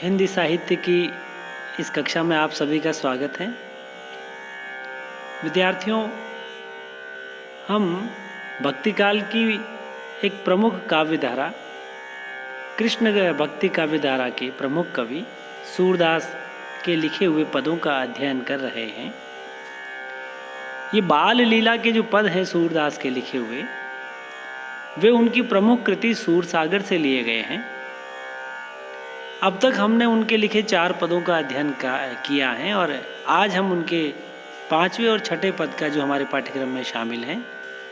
हिंदी साहित्य की इस कक्षा में आप सभी का स्वागत है। विद्यार्थियों, हम भक्ति काल की एक प्रमुख काव्य धारा कृष्ण भक्ति काव्य धारा के प्रमुख कवि सूरदास के लिखे हुए पदों का अध्ययन कर रहे हैं। ये बाल लीला के जो पद हैं सूरदास के लिखे हुए, वे उनकी प्रमुख कृति सूरसागर से लिए गए हैं। अब तक हमने उनके लिखे 4 पदों का अध्ययन किया है और आज हम उनके 5वें और 6ठे पद का जो हमारे पाठ्यक्रम में शामिल हैं,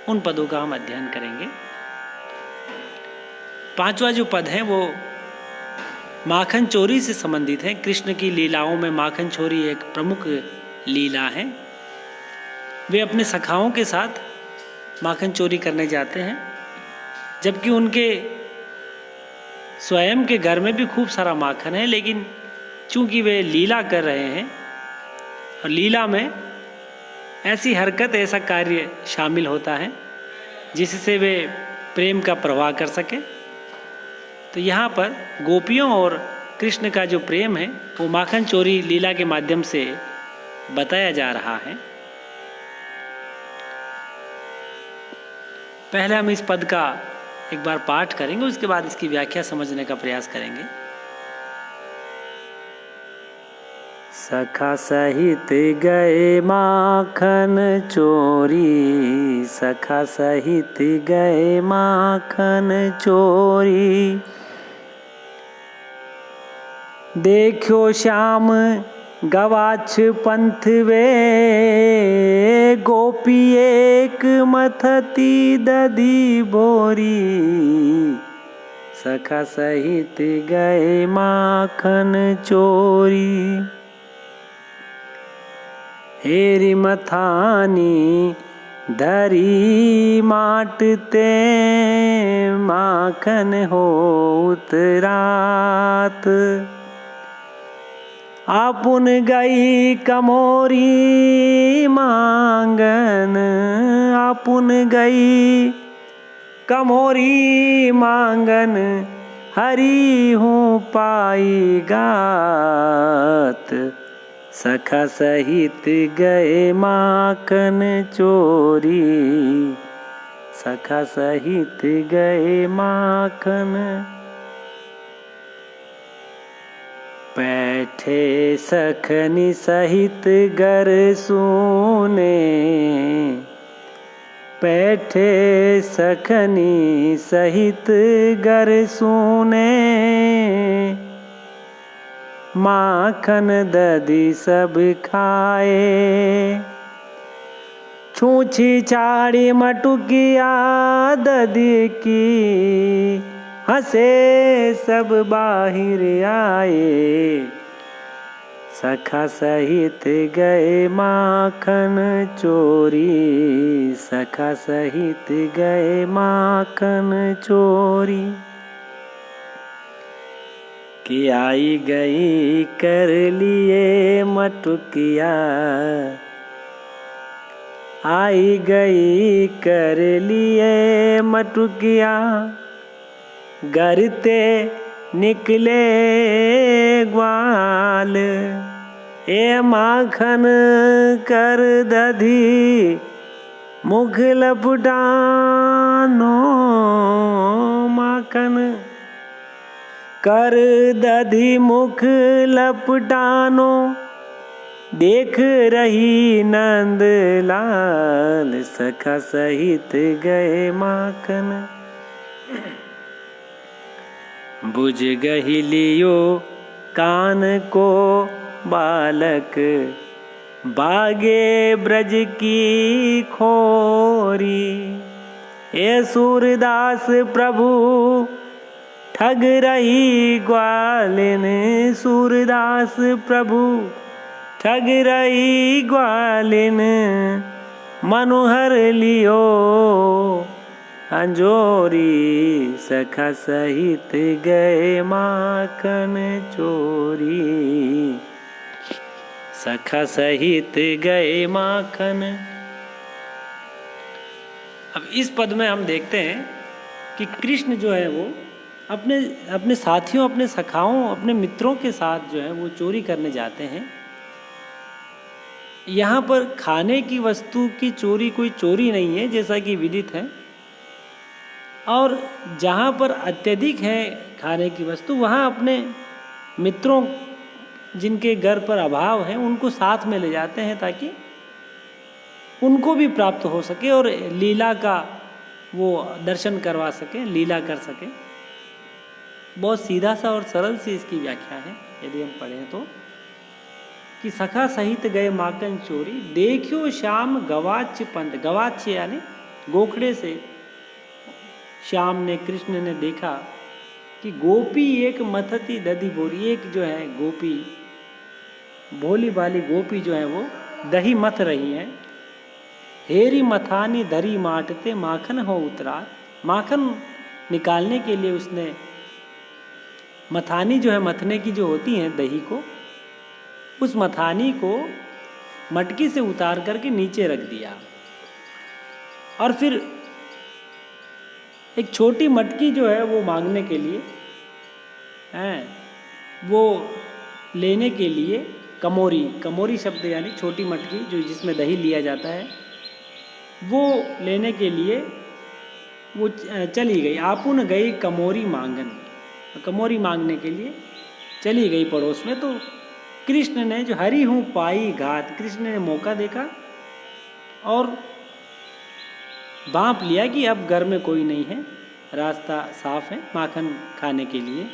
उन पदों का हम अध्ययन करेंगे। 5वां जो पद है वो माखन चोरी से संबंधित है। कृष्ण की लीलाओं में माखन चोरी एक प्रमुख लीला है। वे अपने सखाओं के साथ माखन चोरी करने जाते हैं, जबकि उनके स्वयं के घर में भी खूब सारा माखन है, लेकिन चूंकि वे लीला कर रहे हैं और लीला में ऐसी हरकत, ऐसा कार्य शामिल होता है जिससे वे प्रेम का प्रवाह कर सके। तो यहाँ पर गोपियों और कृष्ण का जो प्रेम है वो माखन चोरी लीला के माध्यम से बताया जा रहा है। पहले हम इस पद का एक बार पाठ करेंगे, उसके बाद इसकी व्याख्या समझने का प्रयास करेंगे। सखा सहित गए माखन चोरी, सखा सहित गए माखन चोरी। देखो श्याम गवाछ पंथ वे, गोपी एक मथती दधी बोरी। सखा सहित गए माखन चोरी। हेरी मथानी धरी माटते, माखन होत रात। आपुन गई कमोरी मांगन, आपुन गई कमोरी मांगन। हरी हूँ पाई गात, सखा सहित गए माखन चोरी। सखा सहित गए माखन। बैठे सखनी सहित गर सुने, बैठे सखनी सहित गर सुने। माखन दधी सब खाए, छूछी चाड़ी मटुकिया दधी की। हंसे सब बाहिर आए, सखा सहित गए माखन चोरी। सखा सहित गए माखन चोरी। कि आई गई कर लिए मटुकिया, आई गई कर लिए मटुकिया। गरते निकले ग्वाल, ए माखन कर दधी मुख लपटानो। माखन कर दधी मुख लपटानो। देख रही नंद लाल, सखा सहित गए माखन। बुझ गही लियो कान को बालक, बागे ब्रज की खोरी। ए सूरदास प्रभु ठग रही ग्वालिन, सूरदास प्रभु ठग रही ग्वालिन। मनोहर लियो अंजोरी, सखा सहित गए माखन चोरी। सखा सहित गए माखन। अब इस पद में हम देखते हैं कि कृष्ण जो है वो अपने अपने साथियों, अपने सखाओं, अपने मित्रों के साथ जो है वो चोरी करने जाते हैं। यहाँ पर खाने की वस्तु की चोरी कोई चोरी नहीं है, जैसा कि विदित है। और जहाँ पर अत्यधिक है खाने की वस्तु, वहाँ अपने मित्रों जिनके घर पर अभाव है उनको साथ में ले जाते हैं, ताकि उनको भी प्राप्त हो सके और लीला का वो दर्शन करवा सके, लीला कर सके। बहुत सीधा सा और सरल सी इसकी व्याख्या है यदि हम पढ़ें तो, कि सखा सहित गए माखन चोरी, देखियो श्याम गवाच पंथ। गवाच यानी गोखड़े से श्याम ने, कृष्ण ने देखा कि गोपी एक मथती दधी बोरी, एक जो है गोपी, भोली भाली गोपी जो है वो दही मथ रही है। हेरी मथानी धरी माटते माखन हो उतरा। माखन निकालने के लिए उसने मथानी जो है, मथने की जो होती है दही को, उस मथानी को मटकी से उतार करके नीचे रख दिया। और फिर एक छोटी मटकी जो है वो मांगने के लिए वो लेने के लिए कमोरी, कमोरी शब्द यानी छोटी मटकी जो जिसमें दही लिया जाता है, वो लेने के लिए वो चली गई। आपुन गई कमोरी मांगन, कमोरी मांगने के लिए चली गई पड़ोस में। तो कृष्ण ने जो हरी हूँ पाई घात, कृष्ण ने मौका देखा और भांप लिया कि अब घर में कोई नहीं है, रास्ता साफ है माखन खाने के लिए।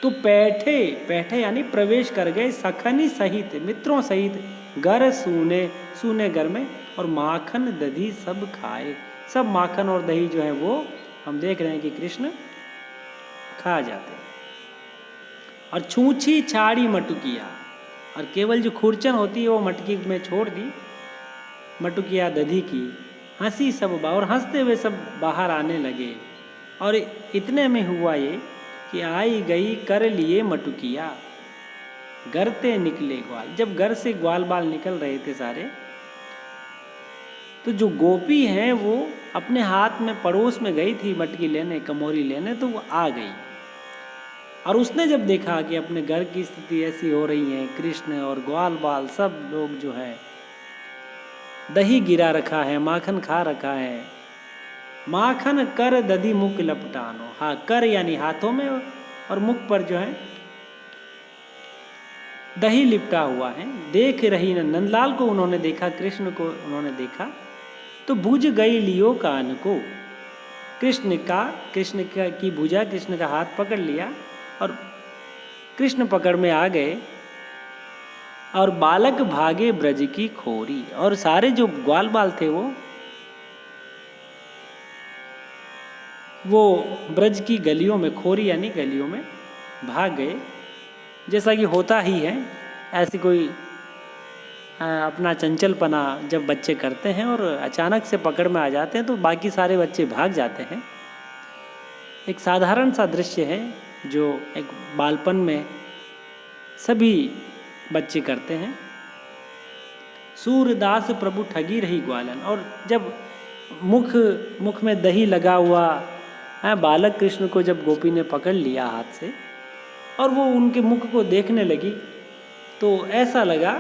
तो पैठे, पैठे यानी प्रवेश कर गए सखनी सहित, मित्रों सहित, घर सूने, सूने घर में, और माखन दधी सब खाए। सब माखन और दही जो है वो हम देख रहे हैं कि कृष्ण खा जाते हैं। और छूछी छाड़ी मटुकिया, और केवल जो खुरचन होती है वो मटकी में छोड़ दी, मटुकिया दधी की। हंसी सब और हंसते हुए सब बाहर आने लगे। और इतने में हुआ ये कि आई गई कर लिए मटुकिया, गरते निकले ग्वाल। जब घर से ग्वाल बाल निकल रहे थे सारे, तो जो गोपी हैं वो अपने हाथ में पड़ोस में गई थी मटकी लेने, कमोरी लेने, तो वो आ गई। और उसने जब देखा कि अपने घर की स्थिति ऐसी हो रही है, कृष्ण और ग्वाल बाल सब लोग जो है दही गिरा रखा है, माखन खा रखा है, माखन कर दधी मुख लपटानो। हाँ, कर यानी हाथों में, और मुख पर जो है दही लिपटा हुआ है। देख रही नंदलाल को उन्होंने देखा, कृष्ण को उन्होंने देखा, तो भुज गई लियो कान को। कृष्ण की भुजा, कृष्ण का हाथ पकड़ लिया और कृष्ण पकड़ में आ गए। और बालक भागे ब्रज की खोरी, और सारे जो ग्वाल बाल थे वो ब्रज की गलियों में, खोरी यानी गलियों में भाग गए। जैसा कि होता ही है, ऐसी कोई अपना चंचलपना जब बच्चे करते हैं और अचानक से पकड़ में आ जाते हैं तो बाकी सारे बच्चे भाग जाते हैं। एक साधारण सा दृश्य है जो एक बालपन में सभी बच्चे करते हैं। सूरदास प्रभु ठगी रही ग्वालन, और जब मुख में दही लगा हुआ बालक कृष्ण को जब गोपी ने पकड़ लिया हाथ से और वो उनके मुख को देखने लगी, तो ऐसा लगा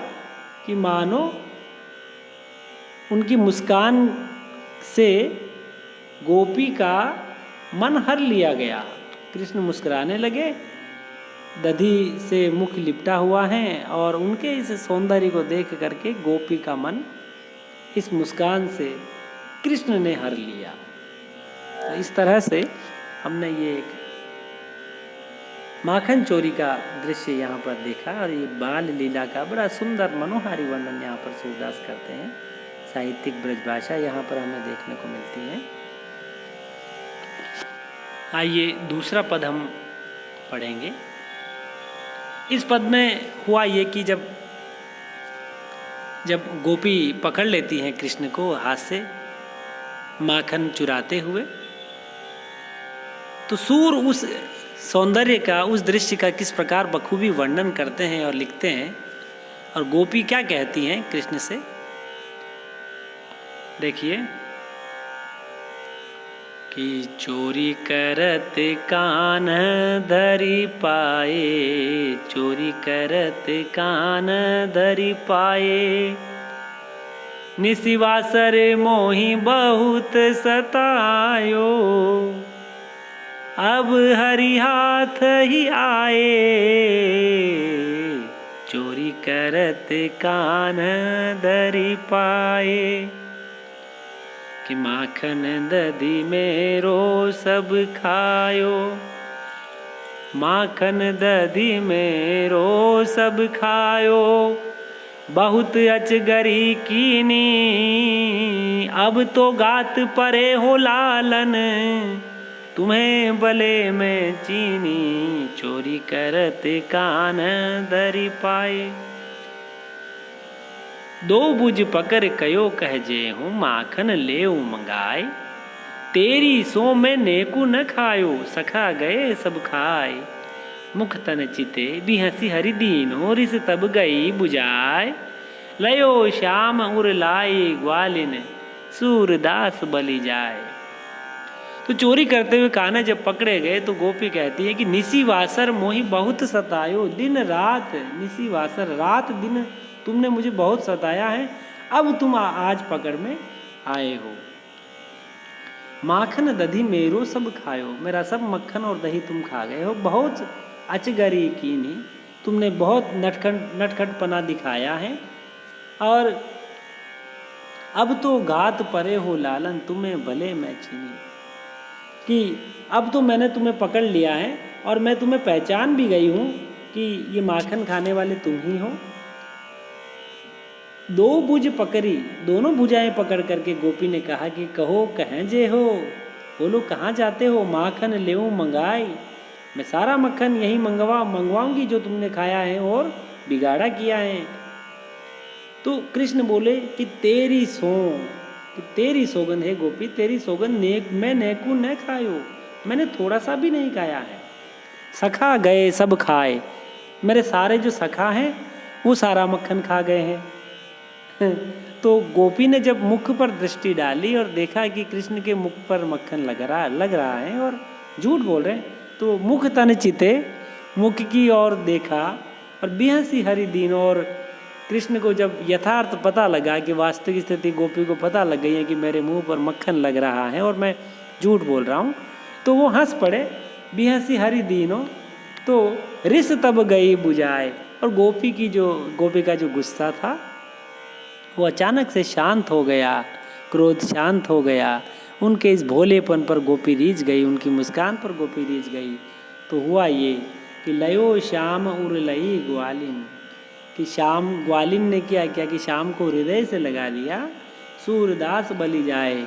कि मानो उनकी मुस्कान से गोपी का मन हर लिया गया। कृष्ण मुस्कुराने लगे, दधी से मुख लिपटा हुआ है, और उनके इस सौंदर्य को देख करके गोपी का मन इस मुस्कान से कृष्ण ने हर लिया। तो इस तरह से हमने ये एक माखन चोरी का दृश्य यहाँ पर देखा, और ये बाल लीला का बड़ा सुंदर मनोहारी वर्णन यहाँ पर सूरदास करते हैं। साहित्यिक ब्रज भाषा यहाँ पर हमें देखने को मिलती है। आइए दूसरा पद हम पढ़ेंगे। इस पद में हुआ ये कि जब गोपी पकड़ लेती हैं कृष्ण को हाथ से माखन चुराते हुए, तो सूर उस सौंदर्य का, उस दृश्य का किस प्रकार बखूबी वर्णन करते हैं और लिखते हैं। और गोपी क्या कहती हैं कृष्ण से, देखिए। कि चोरी करत कान धरी पाए, चोरी करत कान धरी पाए। निशिवासर मोहि बहुत सतायो, अब हरि हाथ ही आए। चोरी करत कान धरी पाए। कि माखन दधी मेरो सब खायो, माखन दधी मेरो सब खायो। बहुत अचगरी कीनी, अब तो गात परे हो लालन, तुम्हें भले में चीनी। चोरी करत कान धरी पाए। दो बुझ पकड़ कयो कह जे हूँ, माखन ले मंगाए। तेरी सो में नेकू न खायो, सखा गए सब खाए। मुख तन चिते भी हंसी हरि दीनो, रिस तब गई बुझाए। लयो श्याम उर लाई ग्वालिन, सूरदास बलि जाए। तो चोरी करते हुए कान्हा जब पकड़े गए तो गोपी कहती है कि निसी वासर मोहि बहुत सतायो। दिन रात, निसी वासर रात दिन तुमने मुझे बहुत सताया है, अब तुम आज पकड़ में आए हो। माखन दधी मेरो सब खायो, मेरा सब मक्खन और दही तुम खा गए हो। बहुत अचगरी कीनी, तुमने बहुत नटखटपना दिखाया है। और अब तो गात परे हो लालन, तुम्हें भले मैं चीनी। कि अब तो मैंने तुम्हें पकड़ लिया है और मैं तुम्हें पहचान भी गई हूँ कि ये माखन खाने वाले तुम ही हो। दो भुज पकड़ी, दोनों भुजाएं पकड़ करके गोपी ने कहा कि कहो कहें जे हो, बोलो कहाँ जाते हो। माखन लेऊं मंगाई, मैं सारा मक्खन यही मंगवाऊंगी जो तुमने खाया है और बिगाड़ा किया है। तो कृष्ण बोले कि तेरी सौगंध है गोपी, तेरी सौगंध मैं नेकू न खायो, मैंने थोड़ा सा भी नहीं खाया है। सखा गए सब खाए, मेरे सारे जो सखा हैं वो सारा मक्खन खा गए हैं। तो गोपी ने जब मुख पर दृष्टि डाली और देखा कि कृष्ण के मुख पर मक्खन लग रहा है और झूठ बोल रहे हैं, तो मुख तन चिते, मुख की ओर देखा और बेहसी हरि दीन। और कृष्ण को जब यथार्थ पता लगा कि वास्तविक स्थिति गोपी को पता लग गई है कि मेरे मुंह पर मक्खन लग रहा है और मैं झूठ बोल रहा हूँ, तो वो हंस पड़े, बेहसी हरि दीनो। तो रिस तब गई बुझाए, और गोपी का जो गुस्सा था वो अचानक से शांत हो गया, क्रोध शांत हो गया। उनके इस भोलेपन पर गोपी रीझ गई, उनकी मुस्कान पर गोपी रीझ गई। तो हुआ ये कि लयो श्याम उर लई ग्वालिन, कि श्याम ग्वालिन ने क्या किया कि श्याम को हृदय से लगा लिया। सूरदास बलि जाए,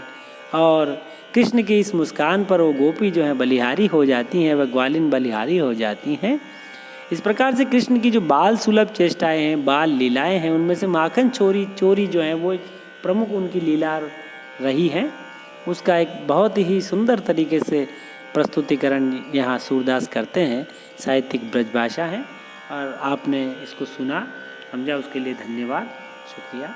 और कृष्ण की इस मुस्कान पर वो गोपी जो है बलिहारी हो जाती हैं, वह ग्वालिन बलिहारी हो जाती हैं। इस प्रकार से कृष्ण की जो बाल सुलभ चेष्टाएं हैं, बाल लीलाएं हैं, उनमें से माखन चोरी जो है वो एक प्रमुख उनकी लीला रही है। उसका एक बहुत ही सुंदर तरीके से प्रस्तुतिकरण यहाँ सूरदास करते हैं। साहित्यिक ब्रजभाषा है और आपने इसको सुना, समझा, उसके लिए धन्यवाद, शुक्रिया।